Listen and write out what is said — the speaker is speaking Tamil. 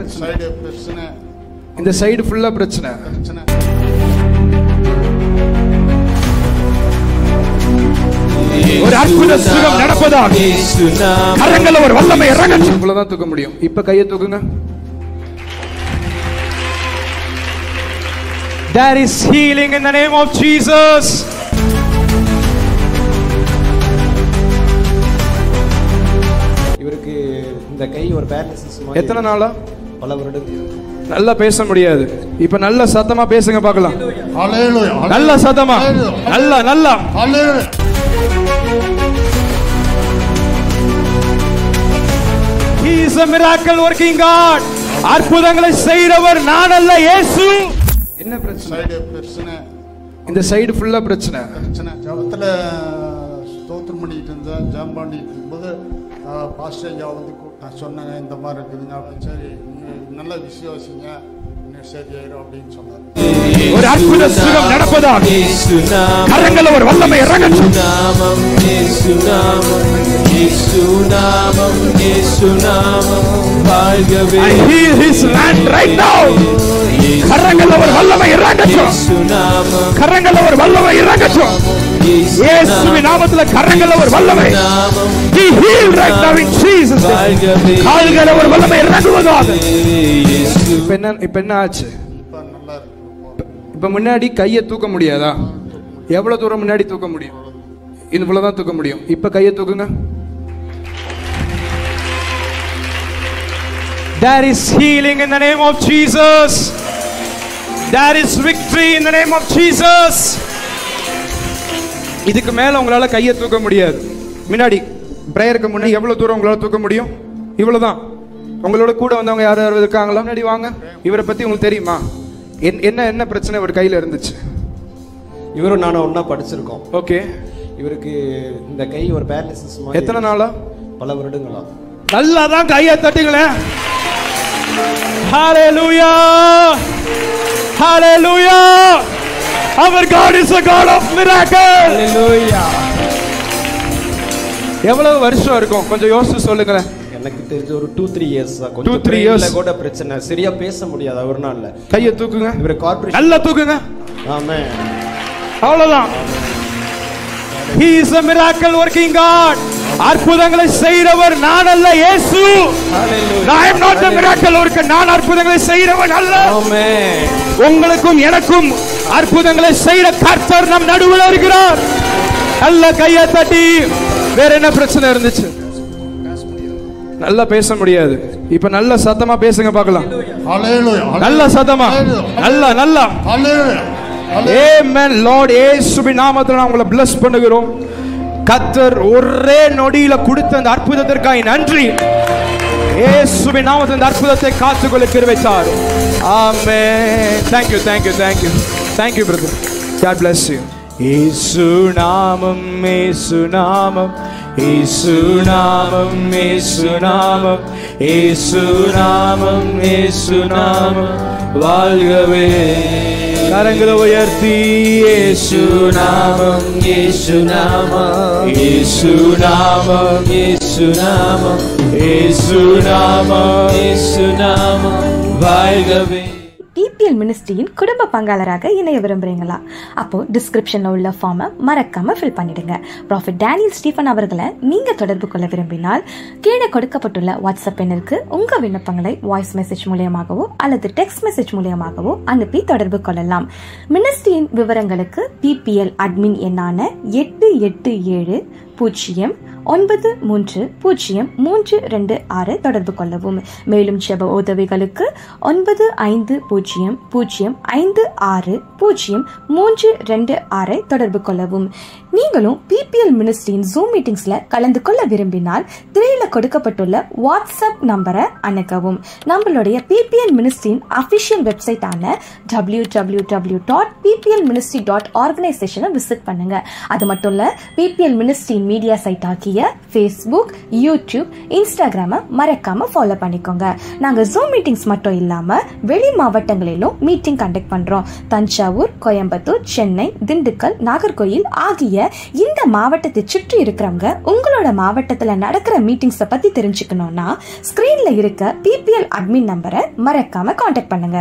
பிரச்சனை? பிரச்சனை. இந்த சைடு ஃபுல்லா பிரச்சனை. ஒரு அற்புத சுகம் நடப்பதாக கரங்கள ஒரு வல்லமை இறங்கட்டும். இவ்வளவுதான் தூக்க முடியும். இப்ப கையை தூக்குங்க. There is healing in the name of Jesus. இவருக்கு இந்த கை ஒரு பேரலிசிஸ் மாதிரி. எத்தனை நாளா? பல வருடங்கள். நல்லா பேச முடியாது. இப்ப நல்ல சத்தமா பேசுங்க பார்க்கலாம். ஹalleluya. நல்ல சத்தமா. நல்லா நல்லா. ஹalleluya. He is a miracle working God. அற்புதங்களை செய்றவர் நான் அல்ல, இயேசு. என்ன பிரச்சனை? பிரச்சனை. இந்த சைடு ஃபுல்லா பிரச்சனை. ஜபத்துல ஸ்தோத்திரம் பண்ணிட்டு இருந்தா, ஜெபம் பண்ணிட்டு இருக்கும்போது பாஸ்டர் ஐயா வந்து நான் சொன்னேன் இந்த மாதிரி இருக்குதுங்க அப்படின்னு. சரி நல்ல விசுவாசிங்க சரியாயிரும் அப்படின்னு சொன்னார். ஒரு அற்புத சுகம் நடப்பதாக கரங்கள ஒரு வல்லமை இறங்கட்டும். I heal his land right now. கரங்கள ஒரு வல்லமை இறங்கட்டும். கரங்கள ஒரு வல்லமை இறங்கட்டும். இயேசுவின் நாமத்துல கரங்கள ஒரு வல்லமை. He healed right now in Jesus. கால்கள ஒரு வல்லமை இறங்குவதாக. இப்ப என்ன ஆச்சு? இப்ப முன்னாடி கையை தூக்க முடியாதா? எவ்வளவு தூரம் முன்னாடி தூக்க முடியும்? இவ்வளவுதான் தூக்க முடியும். இப்ப கையை தூக்குங்க. There is healing in the name of Jesus. There is victory in the name of Jesus. இதுக்கு மேல உங்களால கையை தூக்க முடியாது. முன்னாடி பிரேயருக்கு முன்னாடி எவ்வளவு தூரம் உங்களால தூக்க முடியும்? இவ்வளவுதான். உங்களோட கூட வந்தவங்க யாராவது இருக்காங்களா? முன்னாடி வாங்க. இவரை பத்தி உங்களுக்கு தெரியுமா? என்ன பிரச்சனை ஒரு கையில இருந்துச்சு? இவரும் நானும் ஒண்ணா படிச்சிருக்கோம். ஓகே. இவருக்கு இந்த கை ஒரு பேரலிசிஸ் மாதிரி. எத்தனை நாளா? பல வருடங்களா. நல்லா தான் கையை தட்டுங்களேன். ஹalleluya. Hallelujah. Our God is a God of miracle. Hallelujah. எவ்வளவு வருஷம் இருக்கும் கொஞ்சம் யோசிச்சு சொல்லுங்களேன். எனக்கு தெரிஞ்ச ஒரு 2-3 இயர்ஸ் தான். கொஞ்சம் 2-3 இயர்ஸ் கூட பிரச்சனை. சரியா பேச முடியாது ஒரு நாள்ல. கையை தூக்குங்க. இவர கார்ப்பரேஷன் நல்லா தூக்குங்க. ஆமென். அவ்வளவுதான். He is a miracle working God. அற்புதங்களை செய்றவர் நான் அல்ல, இயேசு. Hallelujah. I am not the miracle worker. நான் அற்புதங்களை செய்றவன் அல்ல. ஆமென். உங்களுக்கும் எனக்கும் அற்புதங்களை செய்ற கர்த்தர் நம் நடுவில் இருக்கிறார். நல்ல கையை தட்டி. வேற என்ன பிரச்சனை இருந்துச்சு? நல்லா பேச முடியாது. இப்ப நல்ல சத்தமா பேசுங்க பார்க்கலாம். ஹalleluya. நல்ல சத்தமா. நல்லா நல்லா. ஹalleluya. Amen. Lord இயேசுவின் நாமத்தில் நான் உங்களை bless பண்ணுகிறோம். கர்த்தர் ஒரே நொடியில கொடுத்த அந்த அற்புதத்திற்காக நன்றி. இயேசுவின் நாமத்தில் அந்த அற்புதத்தை காத்துக்கொள்ள கிருபை தாரும். Amen. Thank you, thank you, thank you. Thank you, brother. God bless you. இயேசு நாமம், இயேசு நாமம், இயேசு நாமம், இயேசு நாமம், இயேசு நாமம், இயேசு நாமம் வாழ்கவே. கரங்களை உயர்த்தி இயேசு நாமம், இயேசு நாமம், இயேசு நாமம், இயேசு நாமம், இயேசு நாமம், இயேசு நாமம் வாழ்கவே. பிபிஎல் மினிஸ்ட்ரியின் குடும்ப பங்காளராக இணைய விரும்புறீங்களா? அப்போ டிஸ்கிரிப்ஷன்ல உள்ள ஃபார்மை மறக்காம ஃபில் பண்ணிடுங்க. ப்ராஃபெட் டேனியல் ஸ்டீஃபன் அவர்களை நீங்க தொடர்பு கொள்ள விரும்பினால் கீழே கொடுக்கப்பட்டுள்ள வாட்ஸ்அப் எண்ணிற்கு உங்க விண்ணப்பங்களை வாய்ஸ் மெசேஜ் மூலியமாகவோ அல்லது டெக்ஸ்ட் மெசேஜ் மூலியமாகவோ அனுப்பி தொடர்பு கொள்ளலாம். மினிஸ்ட்ரியின் விவரங்களுக்கு பிபிஎல் அட்மின் எண்ணான 87809300326 தொடர்பு கொள்ளவும். மேலும் ஜெப உதவிகளுக்கு 9505560326 தொடர்பு கொள்ளவும். நீங்களும் பிபிஎல் மினிஸ்ட்ரியின் ஜூம் மீட்டிங்ஸ்ல கலந்து கொள்ள விரும்பினால் திரையில கொடுக்கப்பட்டுள்ள வாட்ஸ்அப் நம்பரை அணுகவும். நம்மளுடைய பிபிஎல் மினிஸ்ட்ரியின் அபிஷியல் வெப்சைட்டான www.pplministry.organization விசிட் பண்ணுங்க. அது மட்டும் இல்ல, பிபிஎல் மினிஸ்ட்ரியின் மீடியா சைட் ஆகிய Facebook, YouTube, Instagram மறக்காம ஃபாலோ பண்ணிக்கோங்க. நாங்க ஜூம் மீட்டிங்ஸ் மட்டும் இல்லாம வெளி மாவட்டங்களிலும் மீட்டிங் கண்டக்ட் பண்றோம். தஞ்சாவூர், கோயம்புத்தூர், சென்னை, திண்டுக்கல், நாகர்கோயில் ஆகிய இந்த மாவட்டத்தை சுற்றி இருக்கிறவங்க உங்களோட மாவட்டத்தில் நடக்கிற மீட்டிங்ஸை பத்தி தெரிஞ்சுக்கணும்னா ஸ்கிரீன்ல இருக்க PPL அட்மின் நம்பரை மறக்காம கான்டாக்ட் பண்ணுங்க.